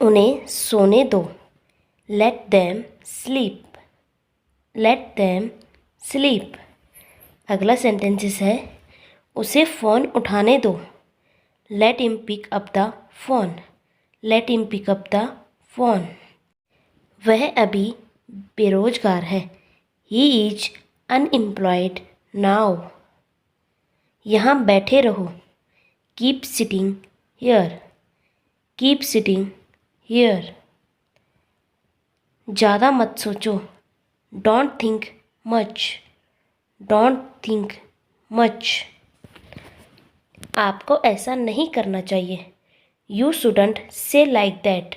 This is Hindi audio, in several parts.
उन्हें सोने दो। Let them sleep. Let them sleep. अगला सेंटेंसेस है, उसे फ़ोन उठाने दो। Let him pick up the phone. Let him pick up the phone. वह अभी बेरोजगार है। He is unemployed now. यहाँ बैठे रहो। Keep sitting here. Keep sitting here. ज़्यादा मत सोचो। Don't think much. Don't think much. आपको ऐसा नहीं करना चाहिए। You shouldn't say like that.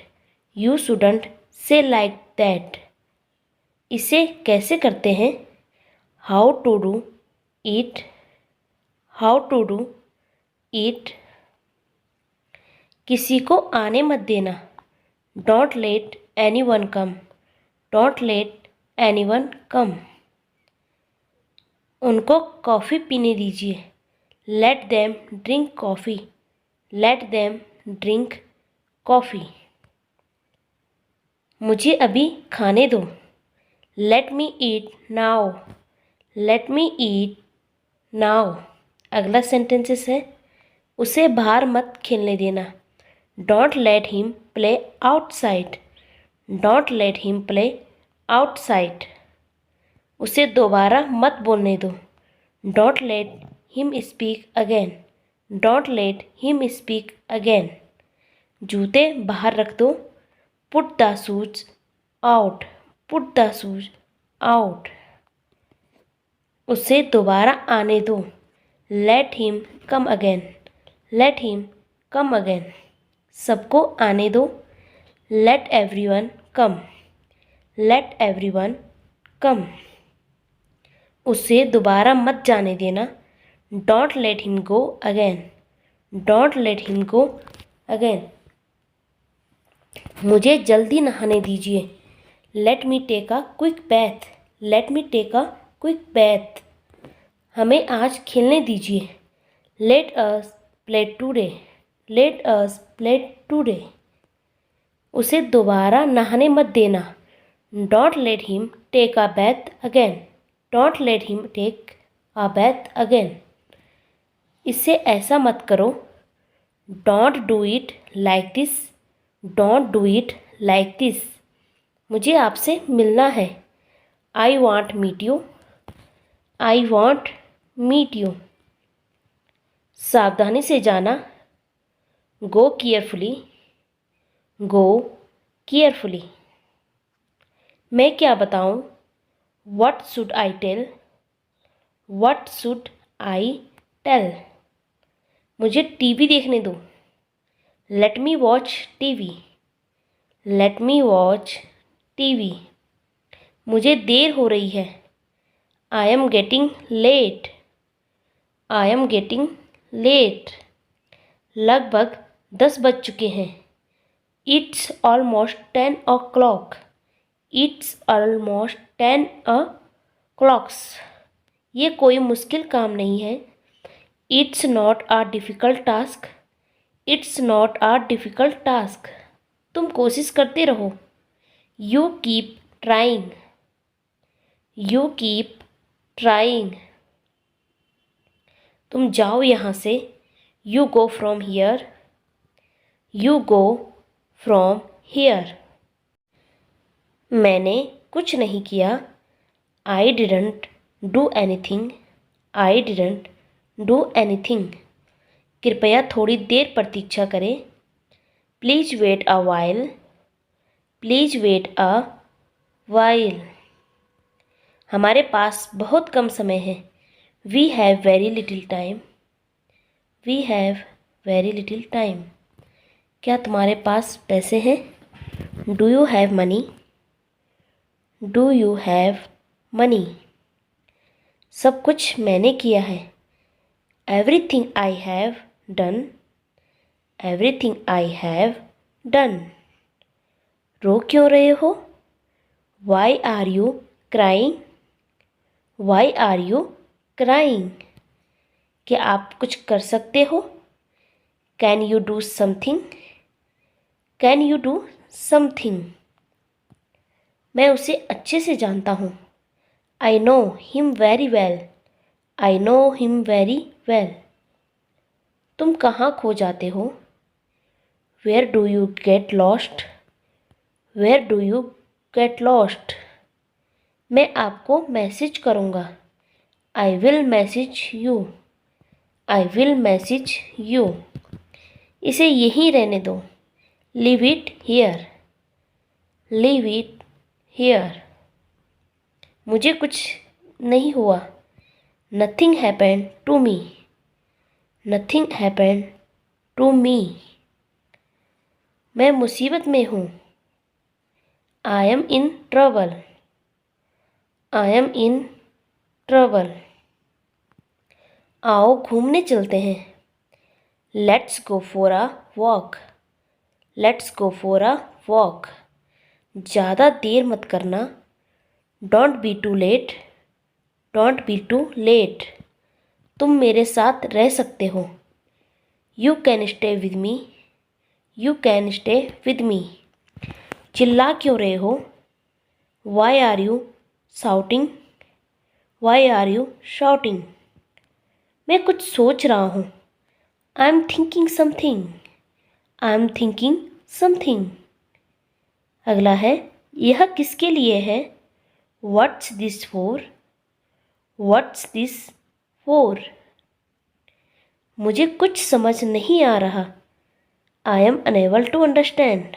You shouldn't say like that. इसे कैसे करते हैं? How to do it. How to do it. किसी को आने मत देना। Don't let any one come. Don't let any one come. उनको कॉफ़ी पीने दीजिए। Let them drink coffee. Let them drink coffee. मुझे अभी खाने दो। Let me eat now. Let me eat now. अगला सेंटेंसेस है, उसे बाहर मत खेलने देना। Don't let him play outside. Don't let him play outside. उसे दोबारा मत बोलने दो। Don't let him speak again. Don't let him speak again. जूते बाहर रख दो। Put the shoes out. Put the shoes out. उसे दोबारा आने दो। Let him come again. Let him come again. सबको आने दो। Let everyone come. Let everyone come. उसे दोबारा मत जाने देना। Don't let him go again. Don't let him go again. मुझे जल्दी नहाने दीजिए। Let me take a quick बैथ। Let me take a quick bath. हमें आज खेलने दीजिए। Let us play today. Let us play today. उसे दोबारा नहाने मत देना। Don't let him take a bath again. Don't let him take a bath again. इससे ऐसा मत करो। Don't do it like this. Don't do it like this. मुझे आपसे मिलना है। I want meet you. I want meet you. सावधानी से जाना। Go carefully. गो केयरफुली। मैं क्या बताऊं? What should I tell. What should I tell. मुझे टीवी देखने दो। Let me watch TV. Let me watch TV. मुझे देर हो रही है। I am getting late. I am getting late. लगभग 10 बज चुके हैं। It's almost 10 o'clock। It's almost 10 o'clock। ये कोई मुश्किल काम नहीं है। It's not a difficult task. It's not a difficult task. तुम कोशिश करते रहो। You keep trying. You keep trying. तुम जाओ यहाँ से। You go from here. You go from here. मैंने कुछ नहीं किया। I didn't do anything. I didn't do anything. कृपया थोड़ी देर प्रतीक्षा करें। Please wait a while. Please wait a while. हमारे पास बहुत कम समय है। We have very little time. We have very little time. क्या तुम्हारे पास पैसे हैं? Do you have money. Do you have money. सब कुछ मैंने किया है। Everything I have done. Everything I have done. रो क्यों रहे हो? Why are you crying. Why are you crying. क्या आप कुछ कर सकते हो? Can you do something. Can you do something? मैं उसे अच्छे से जानता हूँ। I know him very well. I know him very well. तुम कहाँ खो जाते हो? Where do you get lost? Where do you get lost? मैं आपको मैसेज करूँगा। I will message you. I will message you. इसे यहीं रहने दो। Leave it here. Leave it here. मुझे कुछ नहीं हुआ। Nothing happened to me. Nothing happened to me. मैं मुसीबत में हूँ। I am in trouble. I am in trouble. आओ घूमने चलते हैं। Let's go for a walk. Let's go for a walk. ज़्यादा देर मत करना। Don't be too late. Don't be too late. तुम मेरे साथ रह सकते हो। You can stay with me. You can stay with me. चिल्ला क्यों रहे हो? Why are you shouting? Why are you shouting? मैं कुछ सोच रहा हूँ। I am thinking something. I am thinking something. अगला है, यह किसके लिए है? What's this for? What's this for? मुझे कुछ समझ नहीं आ रहा। I am unable to understand.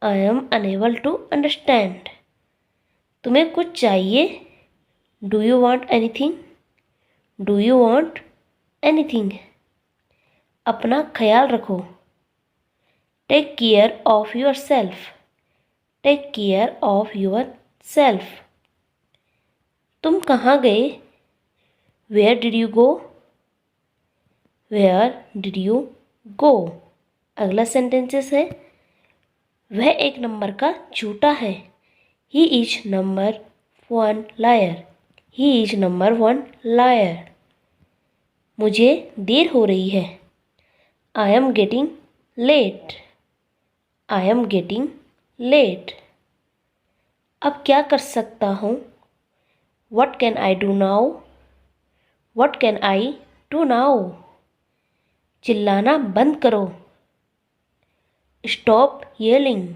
I am unable to understand. तुम्हें कुछ चाहिए? Do you want anything? Do you want anything? अपना ख्याल रखो। Take care of your self. Take care of your self. तुम कहाँ गए? Where did you go? Where did you go? अगला सेंटेंसेस है, वह एक नंबर का झूठा है। He is number 1 liar. He is number 1 liar. मुझे देर हो रही है। I am getting late. I am getting late. अब क्या कर सकता हूँ? What can I do now? What can I do now? चिल्लाना बंद करो। Stop yelling.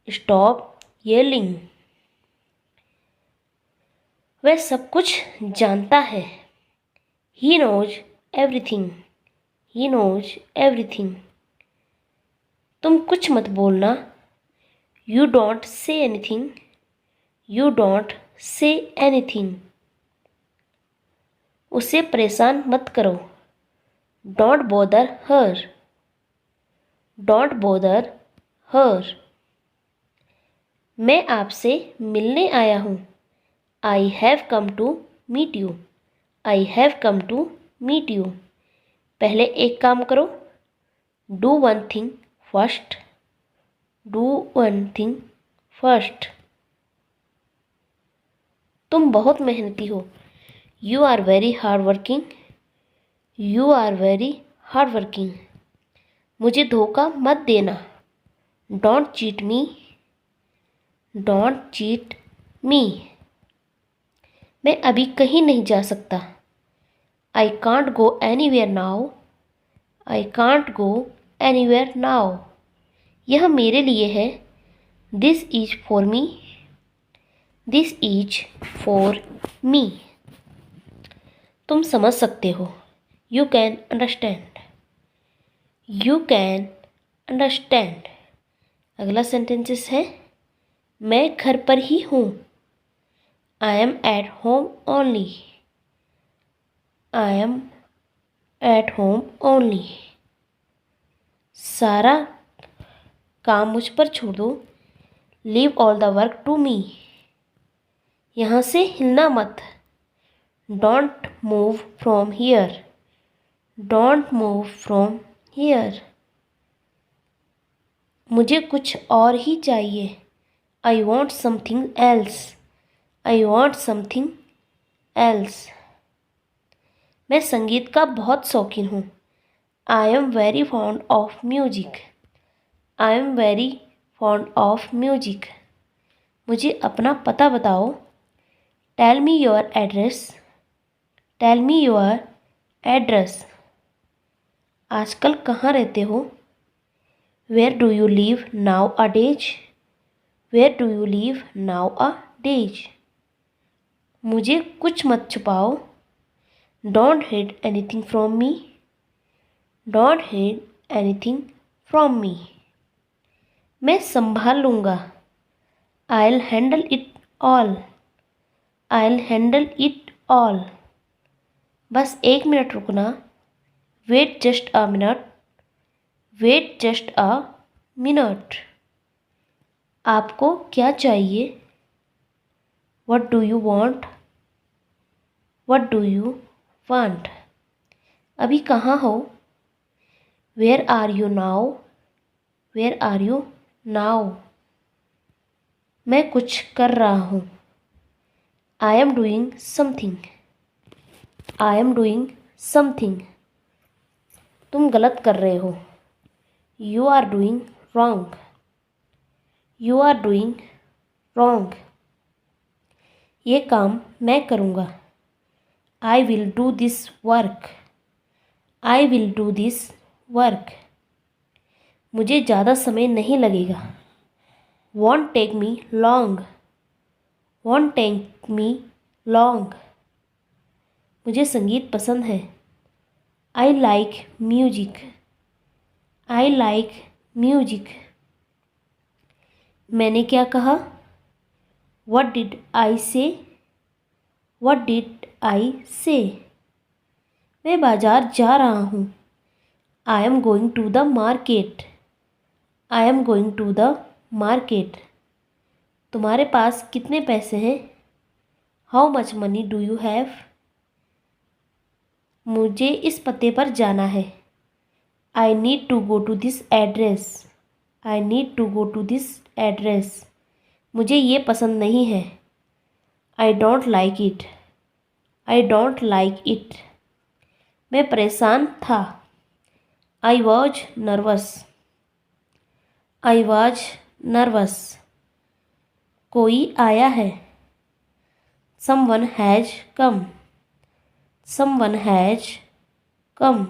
Stop yelling. वह सब कुछ जानता है। He knows everything. He knows everything. तुम कुछ मत बोलना। You don't say anything. You don't say anything. उसे परेशान मत करो। Don't bother her. Don't bother her. मैं आपसे मिलने आया हूँ। I have come to meet you. I have come to meet you. पहले एक काम करो। Do one thing first. Do one thing first. तुम बहुत मेहनती हो। You are very hard working. You are very hard working. मुझे धोखा मत देना। Don't cheat me. Don't cheat me. मैं अभी कहीं नहीं जा सकता। I can't go anywhere now. I can't go anywhere now. यह मेरे लिए है। This is for me. This is for me. तुम समझ सकते हो। You can understand. You can understand. अगला सेंटेंसेस है, मैं घर पर ही हूँ। I am at home only. I am at home only. सारा काम मुझ पर छोड़ दो। Leave all the work to me. यहाँ से हिलना मत। Don't move from here. Don't move from here. मुझे कुछ और ही चाहिए। I want something else. I want something else. मैं संगीत का बहुत शौकीन हूँ। I am very fond of music. I am very fond of music. मुझे अपना पता बताओ। Tell me your address. Tell me your address. आजकल कहाँ रहते हो? Where do you live nowadays. Where do you live nowadays. मुझे कुछ मत छुपाओ। Don't hide anything from me. Don't hide anything from me. मैं संभाल लूँगा। I'll handle it all. I'll handle it all. बस 1 मिनट रुकना। Wait just a minute. Wait just a minute. आपको क्या चाहिए? What do you want? What do you want? अभी कहाँ हो? Where are you now? Where are you now? मैं कुछ कर रहा हूँ। I am doing something. I am doing something. तुम गलत कर रहे हो। You are doing wrong. You are doing wrong. ये काम मैं करूँगा। I will do this work. I will do this work. मुझे ज़्यादा समय नहीं लगेगा। Won't take me long. Won't take me long. मुझे संगीत पसंद है। I like music. I like music. मैंने क्या कहा? What did I say? What did I say? मैं बाजार जा रहा हूँ। I am going to the market. I am going to the market. तुम्हारे पास कितने पैसे हैं? How much money do you have? मुझे इस पते पर जाना है। I need to go to this address. I need to go to this address. मुझे ये पसंद नहीं है। I don't like it. I don't like it. मैं परेशान था। I was nervous. I was nervous. कोई आया है। Someone has come. Someone has come.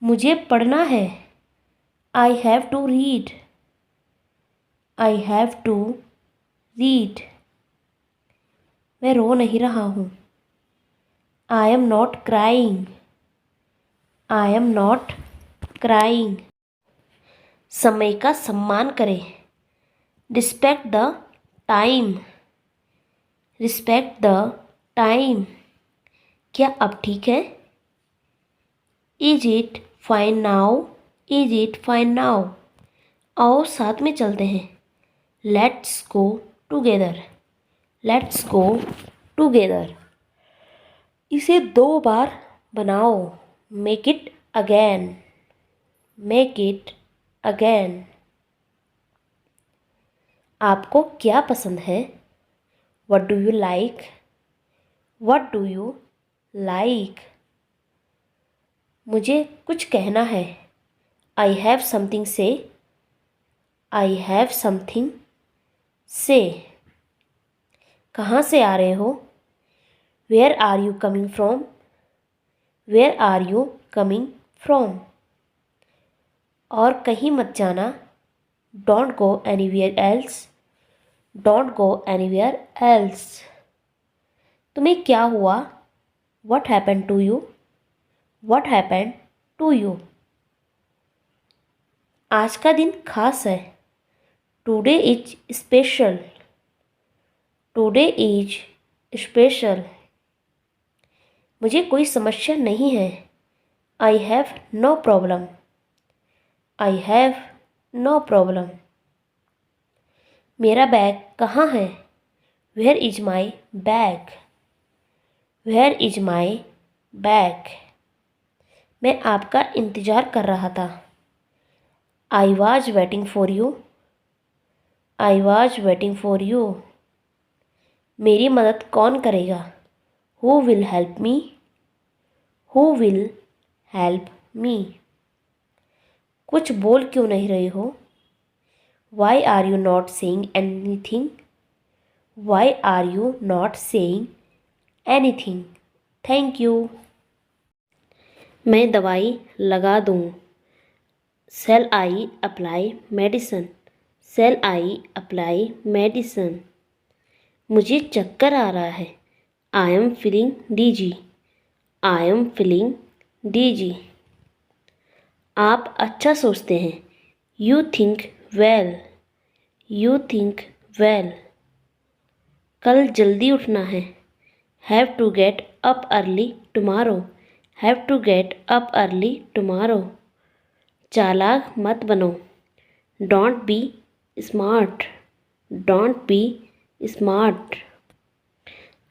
मुझे पढ़ना है। I have to read. I have to read. मैं रो नहीं रहा हूँ। I am not crying. I am not crying. समय का सम्मान करें। Respect the time. Respect the time. क्या अब ठीक है? Is it fine now? Is it fine now? आओ साथ में चलते हैं। Let's go together. Let's go together. इसे 2 बार बनाओ। Make it again. Make it again. आपको क्या पसंद है? What do you like? What do you like? मुझे कुछ कहना है। I have something say. I have something say. कहाँ से आ रहे हो? Where are you coming from? Where are you coming from? और कहीं मत जाना। Don't go anywhere else. Don't go anywhere else. तुम्हें क्या हुआ? What happened to you? What happened to you? आज का दिन खास है। Today is special. Today is special. मुझे कोई समस्या नहीं है। I have no problem. I have no problem. मेरा बैग कहाँ है? Where is my bag? Where is my bag? मैं आपका इंतज़ार कर रहा था। I was waiting for you. I was waiting for you. मेरी मदद कौन करेगा? Who will help me? Who will help me? कुछ बोल क्यों नहीं रहे हो? Why are you not saying anything? Why are you not saying anything? Thank you. मैं दवाई लगा दूँ। Shall I apply medicine? Shall I apply medicine? मुझे चक्कर आ रहा है। I am feeling dizzy. I am feeling dizzy. आप अच्छा सोचते हैं। You think well. You think well. कल जल्दी उठना है। Have to get up early tomorrow. Have to get up early tomorrow. चालाक मत बनो। Don't be smart. Don't be smart.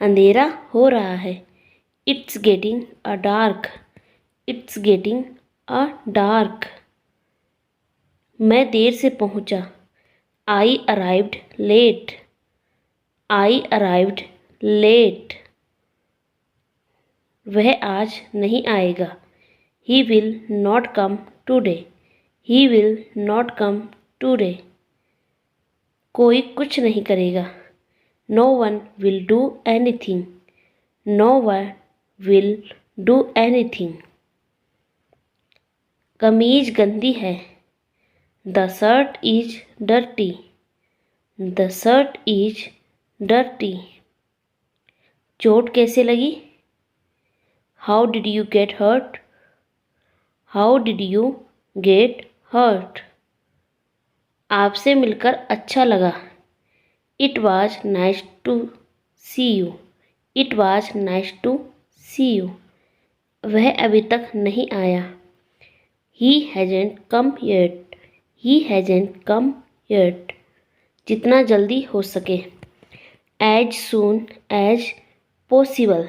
अंधेरा हो रहा है। It's getting a dark. It's getting a dark. मैं देर से पहुंचा। I arrived late. I arrived late. वह आज नहीं आएगा। He will not come today. He will not come today. कोई कुछ नहीं करेगा। No one will do anything. No one will do anything. कमीज गंदी है। The shirt is dirty. The shirt is dirty. चोट कैसे लगी? How did you get hurt? How did you get hurt? आपसे मिलकर अच्छा लगा। It was nice to see you. It was nice to see you. वह अभी तक नहीं आया। He hasn't come yet. He hasn't come yet. जितना जल्दी हो सके। As soon as possible.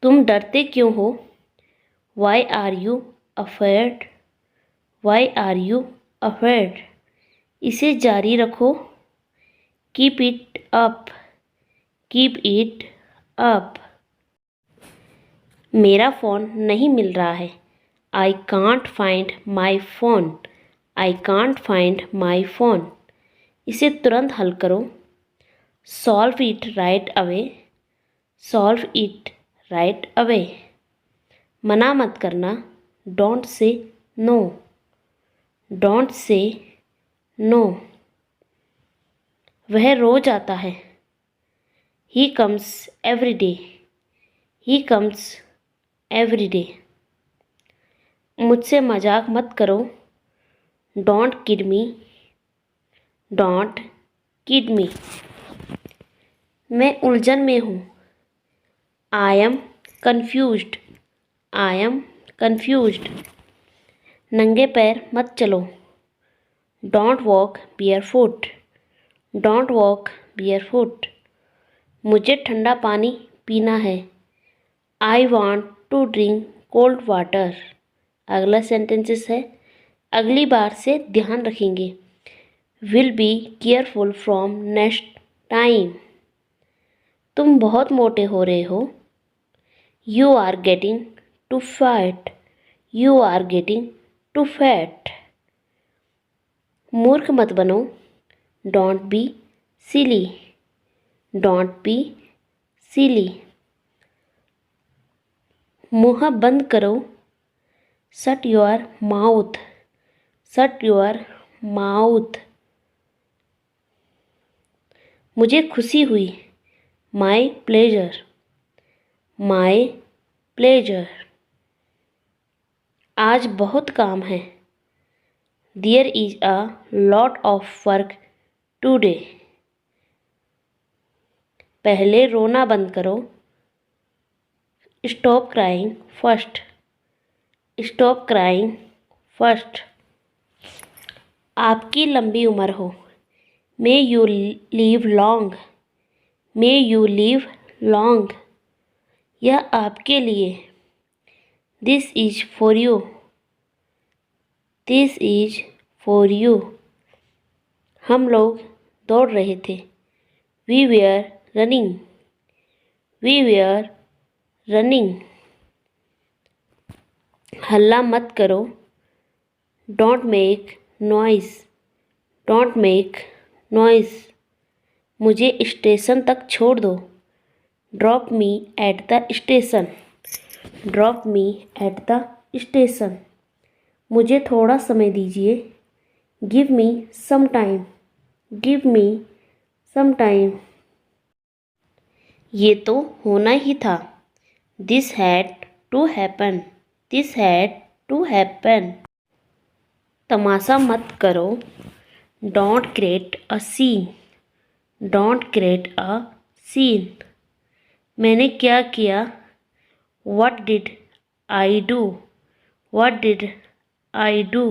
तुम डरते क्यों हो? Why are you afraid? Why are you afraid? इसे जारी रखो। Keep it up. Keep it up. मेरा फ़ोन नहीं मिल रहा है। I can't find my phone. I can't find my phone. इसे तुरंत हल करो। Solve it right away. Solve it right away. मना मत करना। Don't say no. Don't say no. वह रोज आता है। He comes every day. He comes every day. मुझसे मजाक मत करो। Don't kid me. Don't kid me. मैं उलझन में हूँ। I am confused. I am confused. नंगे पैर मत चलो। Don't walk barefoot. Don't walk barefoot. मुझे ठंडा पानी पीना है। I want to drink cold water. अगला सेंटेंसेस है। अगली बार से ध्यान रखेंगे। Will be careful from next time. तुम बहुत मोटे हो रहे हो। You are getting too fat. You are getting too fat. मूर्ख मत बनो। Don't be silly. Don't be silly. मुँह बंद करो। Shut your mouth. Shut your mouth. मुझे खुशी हुई। My pleasure. My pleasure. आज बहुत काम है। There is a lot of work today. पहले रोना बंद करो। Stop crying first. Stop crying first. आपकी लंबी उम्र हो। May you live long. May you live long. यह आपके लिए। This is for you. This is for you. हम लोग दौड़ रहे थे। We were running. We were running. हल्ला मत करो। Don't make noise, don't make noise. मुझे स्टेशन तक छोड़ दो। Drop me at the station, drop me at the station. मुझे थोड़ा समय दीजिए। Give me some time, give me some time. ये तो होना ही था। This had to happen, this had to happen. तमाशा मत करो। Don't create a scene, don't create a scene. मैंने क्या किया? What did I do, what did I do.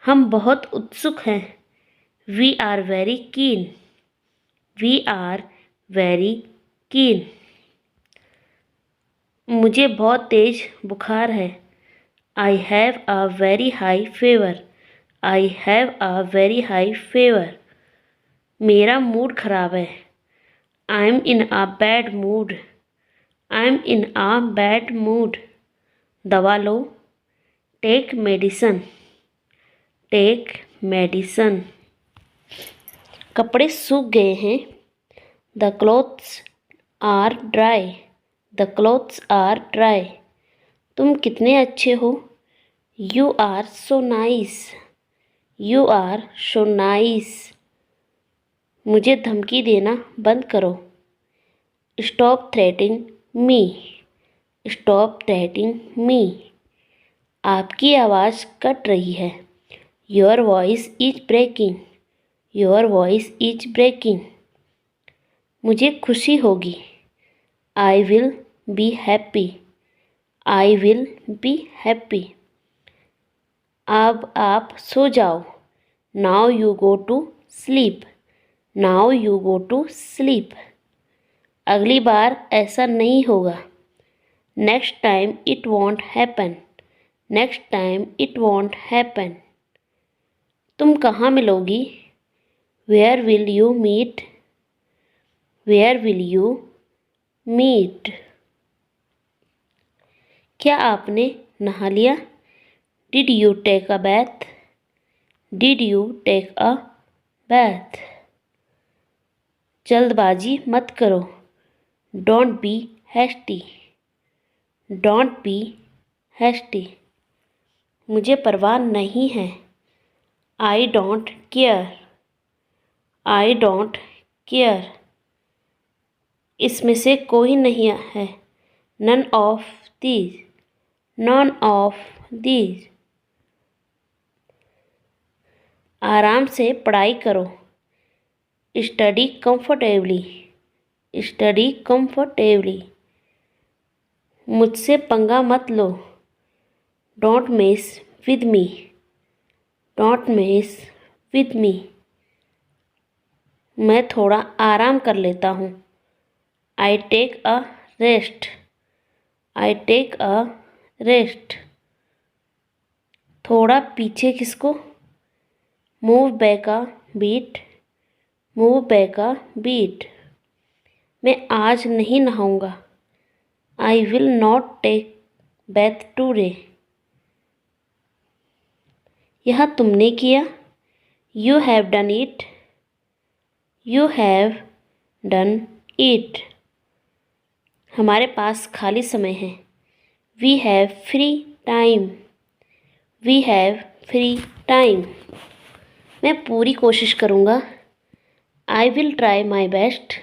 हम बहुत उत्सुक हैं। We are very keen, we are very keen. मुझे बहुत तेज बुखार है। I have a very high fever, I have a very high fever. मेरा मूड खराब है। I am in a bad mood, I am in a bad mood. दवा लो। Take medicine, take medicine. कपड़े सूख गए हैं। The clothes are dry, the clothes are dry. तुम कितने अच्छे हो। You are so nice, you are so nice. मुझे धमकी देना बंद करो। Stop threatening me, stop threatening me. आपकी आवाज़ कट रही है। Your voice is breaking, your voice is breaking. मुझे खुशी होगी। I will be happy, I will be happy. अब आप सो जाओ। Now you go to sleep, now you go to sleep. अगली बार ऐसा नहीं होगा। Next time it won't happen, next time it won't happen. तुम कहाँ मिलोगी? Where will you meet, where will you meet. क्या आपने नहा लिया? Did you take a bath, did you take a bath. जल्दबाजी मत करो। Don't be hasty, don't be hasty. मुझे परवाह नहीं है। I don't care, I don't care. इसमें से कोई नहीं है। None of these, none of these. आराम से पढ़ाई करो। Study comfortably, study comfortably. मुझसे पंगा मत लो। Don't mess with me, don't mess with me. मैं थोड़ा आराम कर लेता हूँ। I take a rest, I take a rest. थोड़ा पीछे खिसको। Move back a bit, move back a bit. मैं आज नहीं नहाऊंगा। I will not take bath today. यह तुमने किया। You have done it, you have done it. हमारे पास खाली समय है। We have free time, we have free time. मैं पूरी कोशिश करूँगा। I will try my best,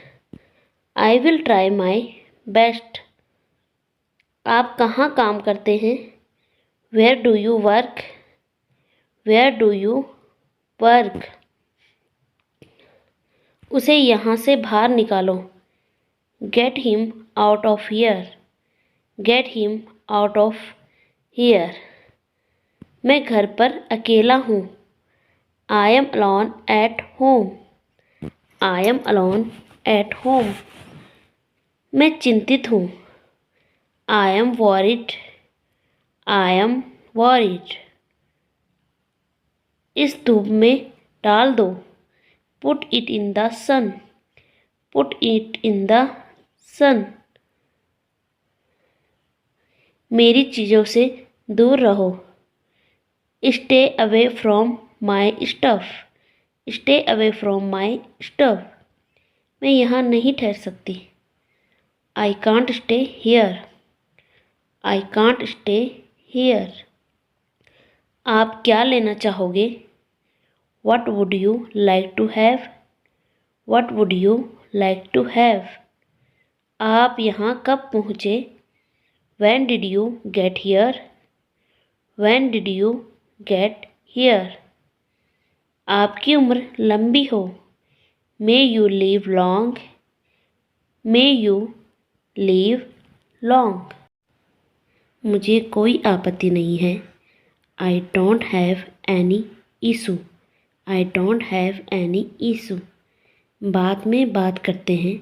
I will try my best. आप कहाँ काम करते हैं? Where do you work, where do you work. उसे यहाँ से बाहर निकालो। Get him out of here, get him out of here. मैं घर पर अकेला हूँ। I am alone at home, I am alone at home. मैं चिंतित हूँ। I am worried, I am worried. इस धूप में डाल दो। Put it in the sun, put it in the sun. मेरी चीज़ों से दूर रहो। Stay away from my stuff, stay away from my stuff, मैं यहाँ नहीं ठहर सकती। I can't stay here, I can't stay here, आप क्या लेना चाहोगे? What would you like to have, what would you like to have, आप यहाँ कब पहुँचे? When did you get here? When did you get here? आपकी उम्र लंबी हो। May you live long, may you live long, मुझे कोई आपत्ति नहीं है। I don't have any issue, I don't have any issue, बाद में बात करते हैं।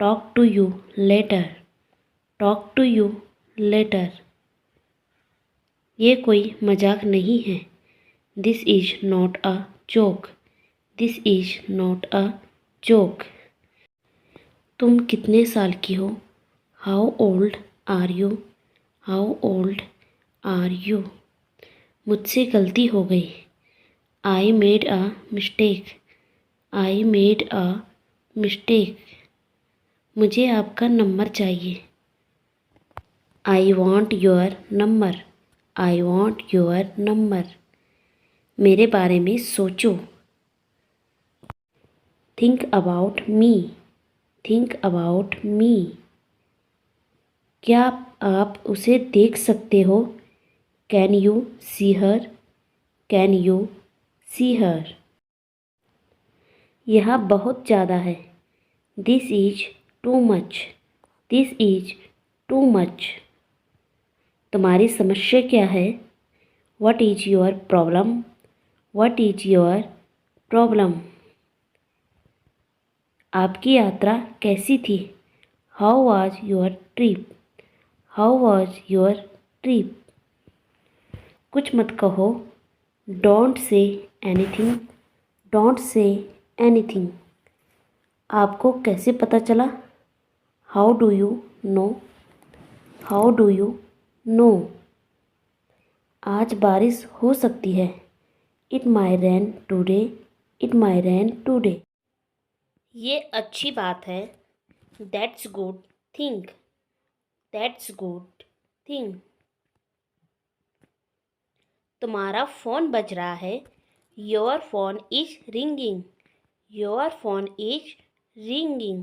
Talk to you later, talk to you later, ये कोई मजाक नहीं है। This is not a joke, this is not a joke, तुम कितने साल की हो? How old are you, how old are you, मुझसे गलती हो गई। I made a mistake, I made a mistake, मुझे आपका नंबर चाहिए। I want your number, I want your number, मेरे बारे में सोचो। Think about me, think about me, क्या आप उसे देख सकते हो? Can you see her, can you see her, यह बहुत ज़्यादा है। This is too much, this is too much, तुम्हारी समस्या क्या है? What is your problem, what is your problem, आपकी यात्रा कैसी थी? How was your trip, how was your trip, कुछ मत कहो। Don't say anything, don't say anything, आपको कैसे पता चला? How do you know, how do you know, आज बारिश हो सकती है। It might rain today, it might rain today, ये अच्छी बात है। That's good thing, that's good thing, तुम्हारा फ़ोन बज रहा है। Your phone is ringing, your phone is ringing,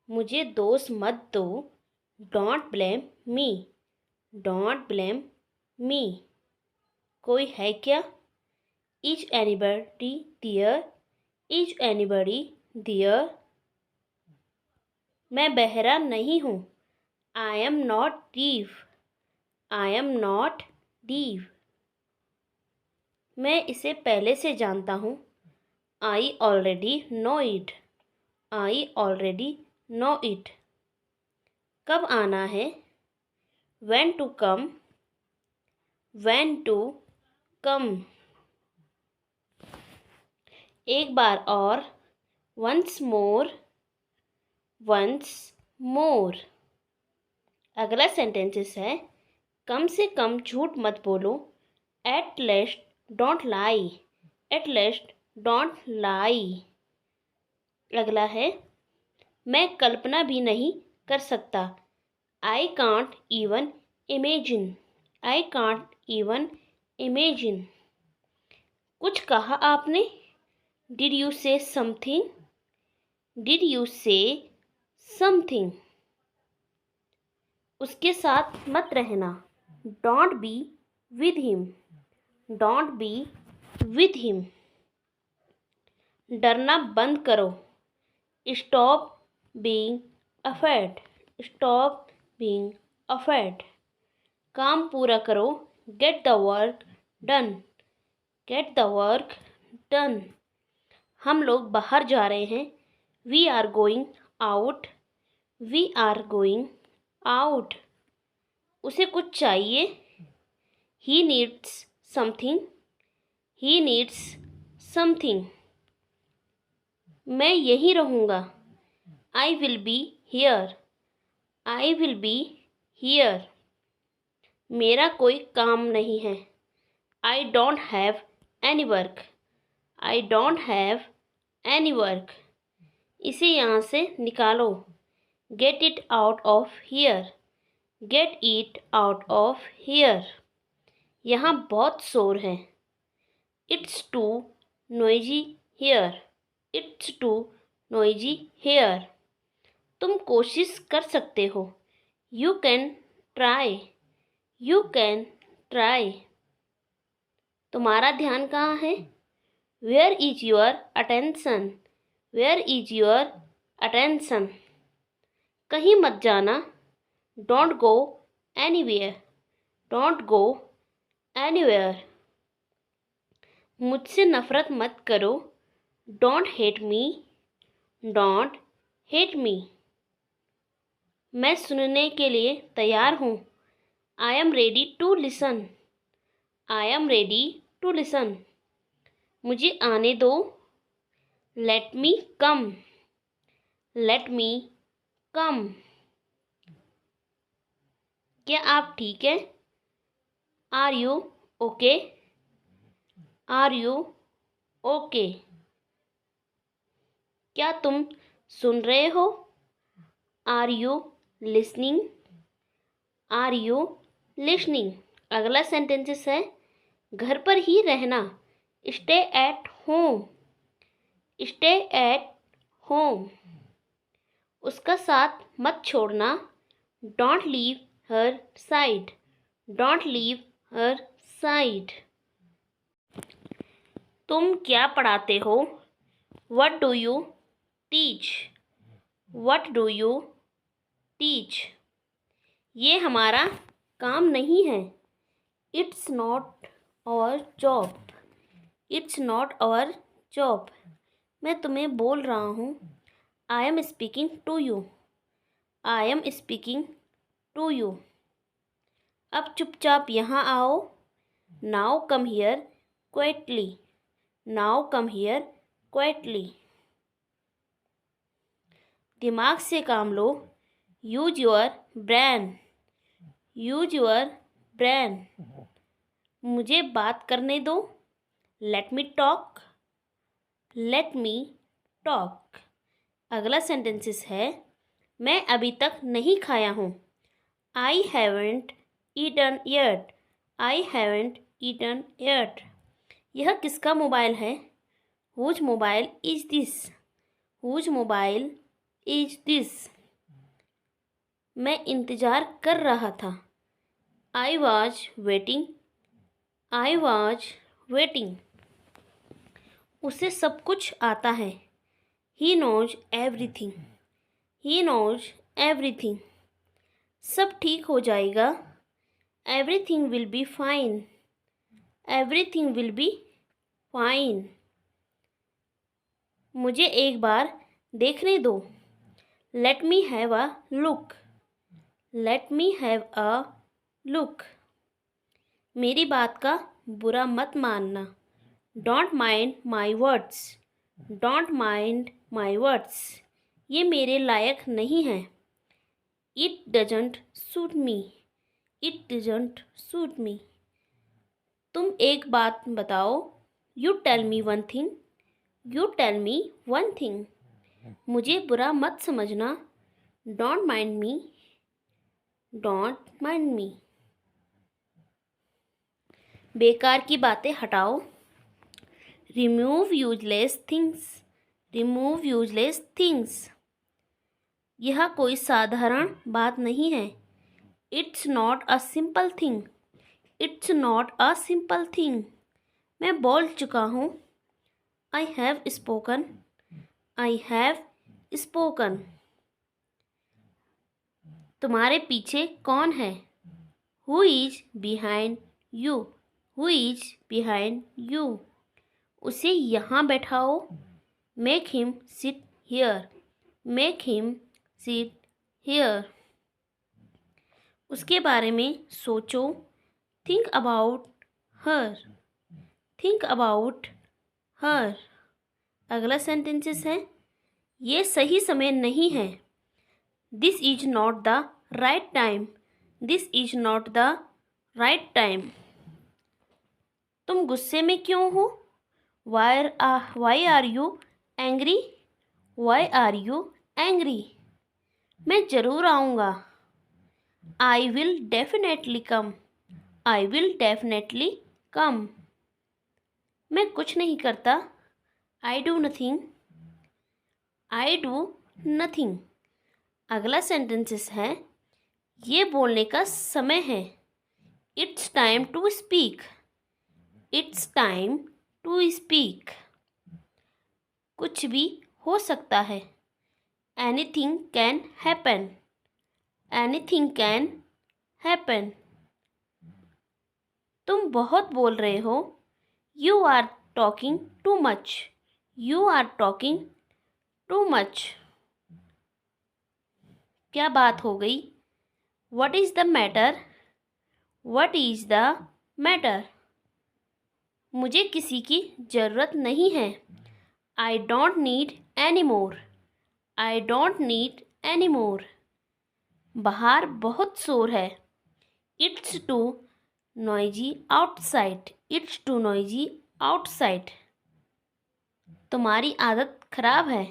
मुझे दोष मत दो। Don't blame me, don't blame me, कोई है क्या? Is anybody there, is anybody there, मैं बहरा नहीं हूँ। I am not deaf, I am not deaf, मैं इसे पहले से जानता हूँ। I already know it, I already know it, कब आना है? When to come, when to come, एक बार और। Once more, once more, अगला सेंटेंसेस है। कम से कम झूठ मत बोलो। At least don't lie, at least don't lie, अगला है। मैं कल्पना भी नहीं कर सकता। I can't even imagine, I can't even imagine, कुछ कहा आपने? Did you say something, did you say something, उसके साथ मत रहना। Don't be with him, don't be with him, डरना बंद करो। Stop being afraid, stop being afraid, काम पूरा करो। Get the work done, get the work done, हम लोग बाहर जा रहे हैं। We are going out, we are going out, उसे कुछ चाहिए। He needs something, he needs something, मैं यहीं रहूँगा। I will be here, I will be here, मेरा कोई काम नहीं है। I don't have any work. I don't have any work. इसे यहाँ से निकालो. Get it out of here. Get it out of here. यहाँ बहुत शोर है. It's too noisy here. It's too noisy here. तुम कोशिश कर सकते हो. You can try. You can try. तुम्हारा ध्यान कहाँ है? Where is your attention? Where is your attention? कहीं मत जाना. Don't go anywhere. Don't go anywhere. मुझसे नफरत मत करो. Don't hate me. Don't hate me. मैं सुनने के लिए तैयार हूँ. I am ready to listen. I am ready to listen. मुझे आने दो. Let me come. Let me come. क्या आप ठीक हैं? Are you okay? Are you okay? क्या तुम सुन रहे हो? Are you listening? Are you listening? अगला सेंटेंसेस है घर पर ही रहना. Stay at home. Stay at home. उसका साथ मत छोड़ना. Don't leave her side. Don't leave her side. तुम क्या पढ़ाते हो? What do you teach? What do you teach? ये हमारा काम नहीं है. It's not our job. It's not our job. मैं तुम्हें बोल रहा हूँ. I am speaking to you. I am speaking to you. अब चुपचाप यहाँ आओ. Now come here quietly. Now come here quietly. दिमाग से काम लो. Use your brain. Use your brain. मुझे बात करने दो. Let me talk. Let me talk. अगला सेंटेंसेस है मैं अभी तक नहीं खाया हूँ. I haven't eaten yet. I haven't eaten yet. यह किसका मोबाइल है? Whose mobile is this? Whose mobile is this? मैं इंतज़ार कर रहा था. I was waiting. I was waiting. उसे सब कुछ आता है. He knows everything. He knows everything. सब ठीक हो जाएगा. Everything will be fine. Everything will be fine. मुझे एक बार देखने दो. Let me have a look. Let me have a look. मेरी बात का बुरा मत मानना. Don't mind my words. Don't mind my words. ये मेरे लायक नहीं है. It doesn't suit me. It doesn't suit me. तुम एक बात बताओ. You tell me one thing. You tell me one thing. मुझे बुरा मत समझना. Don't mind me. Don't mind me. बेकार की बातें हटाओ. Remove useless things. Remove useless things. यह कोई साधारण बात नहीं है. It's not a simple thing. It's not a simple thing. मैं बोल चुका हूँ. I have spoken. I have spoken. तुम्हारे पीछे कौन है? Who is behind you? Who is behind you? उसे यहाँ बैठाओ. Make him sit here. Make him sit here. उसके बारे में सोचो. Think about her. Think about her. अगला सेंटेंसेस है ये सही समय नहीं है. This is not the right time. This is not the right time. तुम गुस्से में क्यों हो? Why are you angry? Why are you angry? मैं ज़रूर आऊँगा। I will definitely come. I will definitely come. मैं कुछ नहीं करता। I do nothing. I do nothing. अगला सेंटेंसेस है, ये बोलने का समय है। It's time to speak. It's time to speak. कुछ भी हो सकता है। Anything can happen. Anything can happen. तुम बहुत बोल रहे हो। You are talking too much. You are talking too much. क्या बात हो गई? What is the matter? What is the matter? मुझे किसी की ज़रूरत नहीं है। I don't need any more. I don't need any more. बाहर बहुत शोर है। It's too noisy outside. It's too noisy outside. तुम्हारी आदत खराब है।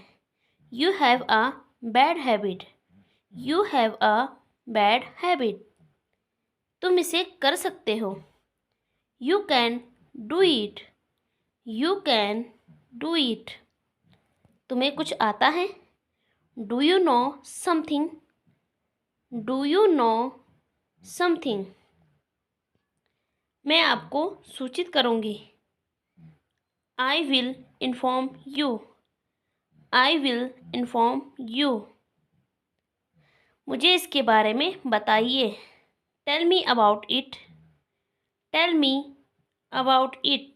You have a bad habit. You have a bad habit. तुम इसे कर सकते हो। You can do it. You can do it. तुम्हें कुछ आता है। Do you know something? Do you know something. मैं आपको सूचित करूँगी। I will inform you. I will inform you. मुझे इसके बारे में बताइए। Tell me about it. Tell me about it.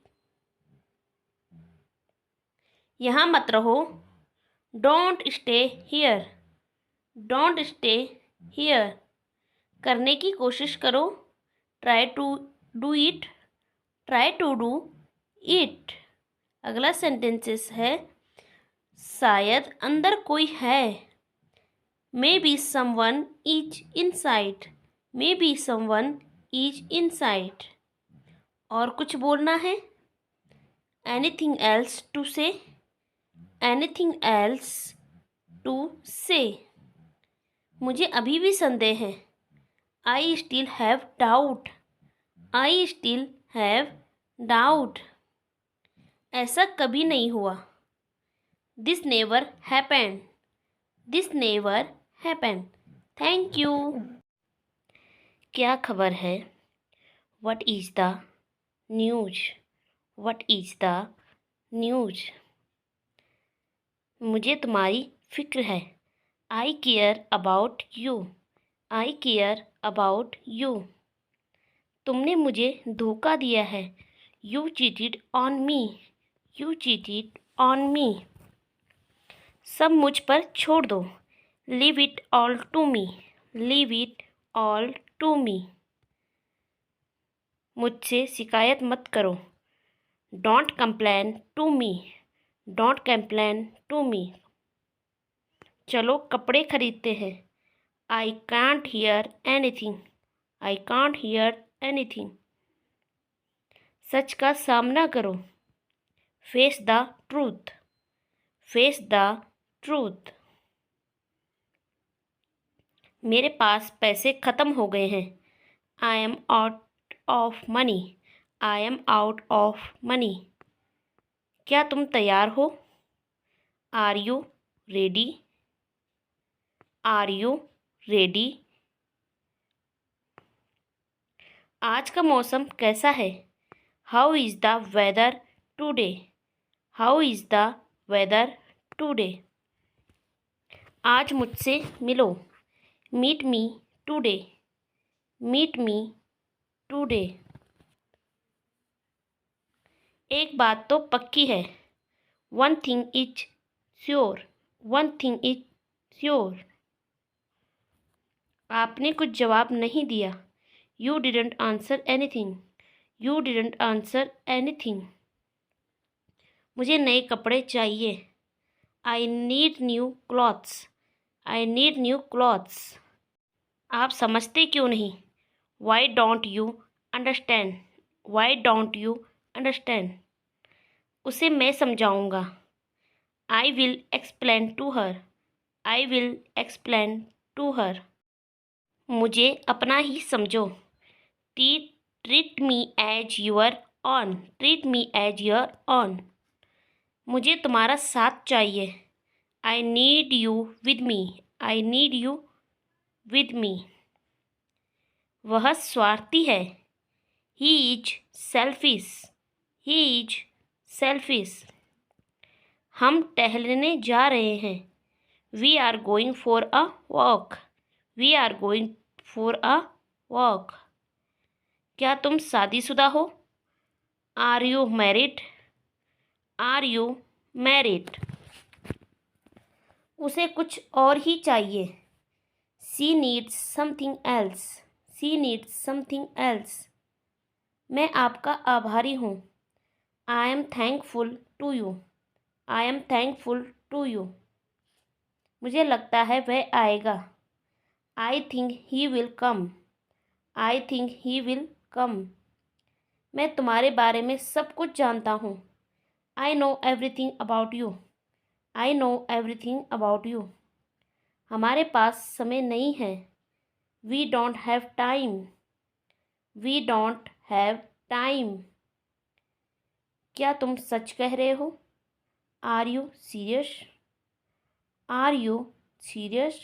यहाँ मत रहो। Don't stay here. Don't stay here. करने की कोशिश करो। Try to do it. Try to do it. अगला सेंटेंसेस है, शायद अंदर कोई है। Maybe someone is inside. Maybe someone is inside. और कुछ बोलना है। Anything else to say. Anything else to say. मुझे अभी भी संदेह है। I still have doubt. I still have doubt. ऐसा कभी नहीं हुआ। This never happened. This never happened. Thank you. क्या खबर है? What is the news? What is the news? मुझे तुम्हारी फिक्र है। I care about you. I care about you. तुमने मुझे धोखा दिया है। You cheated on me. You cheated on me. सब मुझ पर छोड़ दो। Leave it all to me. Leave it all to me. मुझसे शिकायत मत करो। Don't complain to me. Don't complain to me. चलो कपड़े खरीदते हैं। I can't hear anything. I can't hear anything. सच का सामना करो। Face the truth. Face the truth. मेरे पास पैसे ख़त्म हो गए हैं। I am out of money. I am out of money. क्या तुम तैयार हो? Are you ready? Are you ready? आज का मौसम कैसा है? How is the weather today? How is the weather today? आज मुझसे मिलो। Meet me today. Meet me today. एक बात तो पक्की है। One thing is sure. One thing is sure. आपने कुछ जवाब नहीं दिया। You didn't answer anything. You didn't answer anything. मुझे नए कपड़े चाहिए। I need new clothes. I need new clothes. आप समझते क्यों नहीं? Why don't you understand? Why don't you understand. उसे मैं समझाऊंगा। I will explain to her. I will explain to her. मुझे अपना ही समझो। Treat me as your own. Treat me as your own. मुझे तुम्हारा साथ चाहिए। I need you with me. I need you with me. वह स्वार्थी है। He is selfish. He is selfish. हम टहलने जा रहे हैं। We are going for a walk. We are going for a walk. क्या तुम शादीशुदा हो? Are you married? Are you married? उसे कुछ और ही चाहिए। She needs something else. She needs something else. मैं आपका आभारी हूँ। I am thankful to you. I am thankful to you. मुझे लगता है वह आएगा। I think he will come. I think he will come. मैं तुम्हारे बारे में सब कुछ जानता हूँ। I know everything about you. I know everything about you. हमारे पास समय नहीं है। We don't have time. We don't have time. क्या तुम सच कह रहे हो? Are you serious? Are you serious?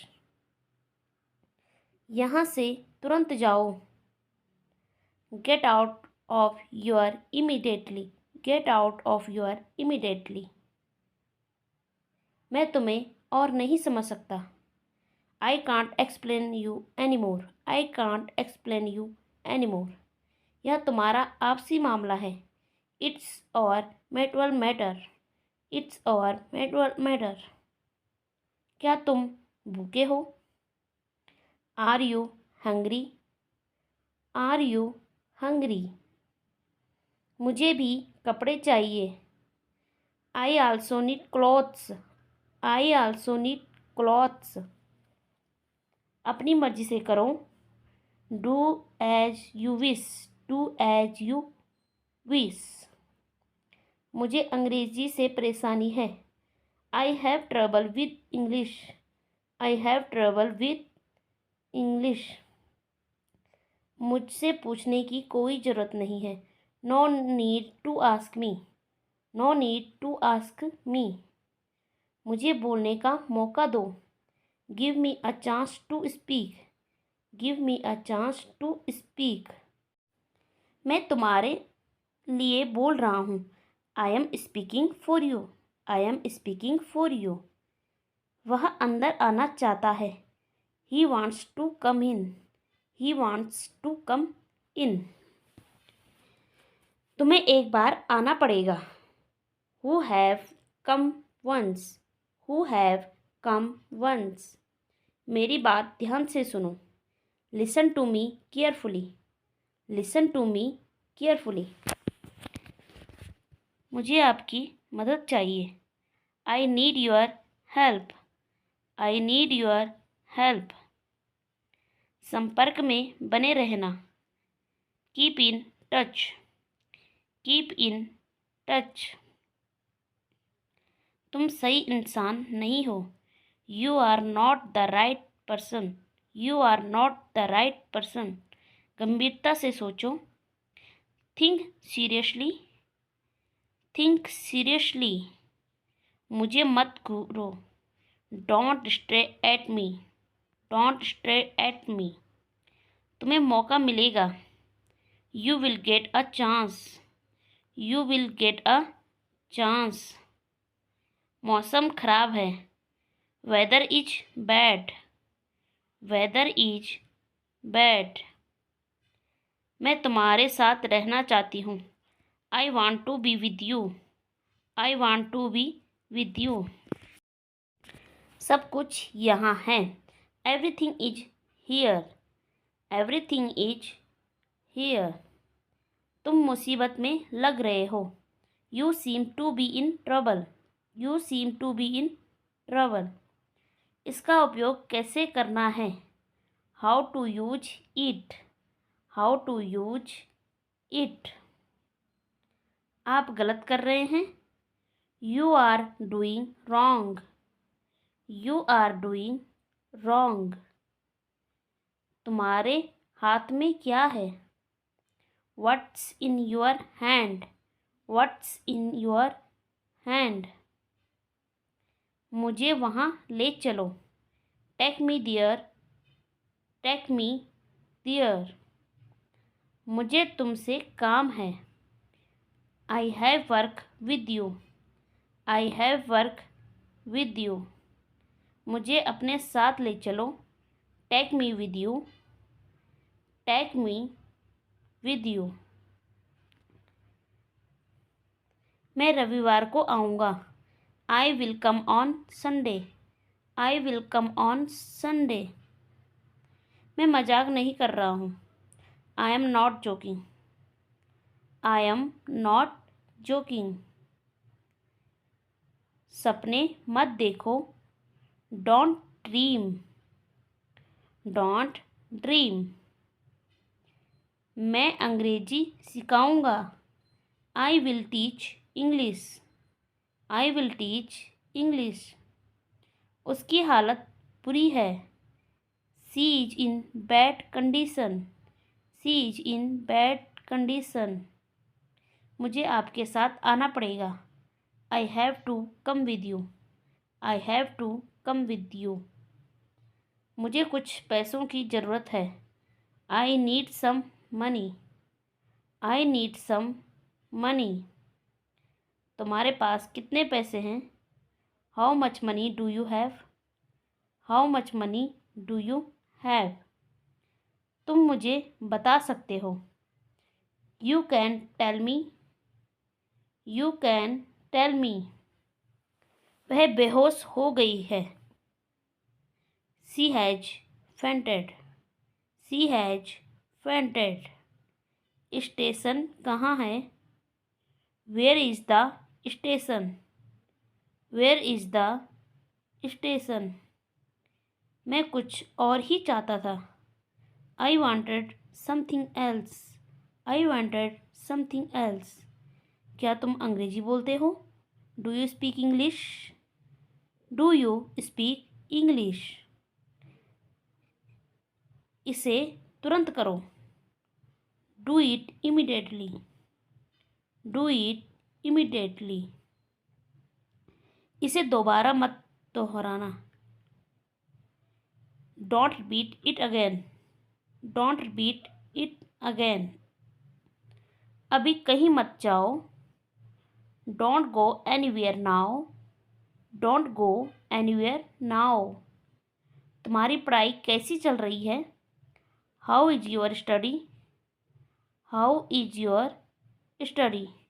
यहाँ से तुरंत जाओ। Get out of your immediately. Get out of your immediately. मैं तुम्हें और नहीं समझ सकता। I can't explain you any more. I can't explain you any more. यह तुम्हारा आपसी मामला है। It's or mutual matter. It's or mutual matter. क्या तुम भूखे हो? Are you hungry? Are you hungry? मुझे भी कपड़े चाहिए। I also need clothes. I also need clothes. अपनी मर्जी से करो। Do as you wish. Do as you wish. मुझे अंग्रेजी से परेशानी है। I have trouble with English. I have trouble with English. मुझसे पूछने की कोई ज़रूरत नहीं है। No need to ask me. No need to ask me. मुझे बोलने का मौका दो। Give me a chance to speak. Give me a chance to speak. मैं तुम्हारे लिए बोल रहा हूँ। I am speaking for you. I am speaking for you. वह अंदर आना चाहता है। He wants to come in. He wants to come in. तुम्हें एक बार आना पड़ेगा। Who have come once. Who have come once. मेरी बात ध्यान से सुनो। Listen to me carefully. Listen to me carefully. मुझे आपकी मदद चाहिए। I need your help. I need your help. संपर्क में बने रहना। Keep in touch. Keep in touch. तुम सही इंसान नहीं हो। You are not the right person. You are not the right person. गंभीरता से सोचो। Think seriously. Think seriously. मुझे मत घूरो। Don't stay at me. Don't stay at me. तुम्हें मौका मिलेगा। You will get a chance. You will get a chance. मौसम खराब है। Weather is bad. Weather is bad. मैं तुम्हारे साथ रहना चाहती हूँ। I want to be with you. I want to be with you. सब कुछ यहाँ है। Everything is here. Everything is here. तुम मुसीबत में लग रहे हो। You seem to be in trouble. You seem to be in trouble. इसका उपयोग कैसे करना है? How to use it. How to use it. आप गलत कर रहे हैं। You are doing wrong. You are doing wrong. तुम्हारे हाथ में क्या है? What's in your hand? What's in your hand? मुझे वहाँ ले चलो। Take me there. Take me there. मुझे तुमसे काम है। I have work with you. I have work with you. मुझे अपने साथ ले चलो। Take me with you. Take me with you. मैं रविवार को आऊँगा। I will come on Sunday. I will come on Sunday. मैं मजाक नहीं कर रहा हूँ। I am not joking. I am not joking. सपने मत देखो। Don't dream. Don't dream. मैं अंग्रेजी सिखाऊंगा। I will teach English. I will teach English. उसकी हालत बुरी है। She is in bad condition. She is in bad condition. मुझे आपके साथ आना पड़ेगा। I have to come with you. I have to come with you. मुझे कुछ पैसों की ज़रूरत है। I need some money. I need some money. तुम्हारे पास कितने पैसे हैं? How much money do you have? How much money do you have? तुम मुझे बता सकते हो। You can tell me. You can tell me. वह बेहोश हो गई है। She has fainted. She has fainted. Station कहाँ है? Where is the station? Where is the station? मैं कुछ और ही चाहता था। I wanted something else. I wanted something else. क्या तुम अंग्रेजी बोलते हो? Do you speak English? Do you speak English? इसे तुरंत करो। Do it immediately. Do it immediately. इसे दोबारा मत दोहराना। Don't repeat it again. Don't repeat it again. अभी कहीं मत जाओ। Don't go anywhere now. Don't go anywhere now. तुम्हारी पढ़ाई कैसी चल रही है? How is your study? How is your study?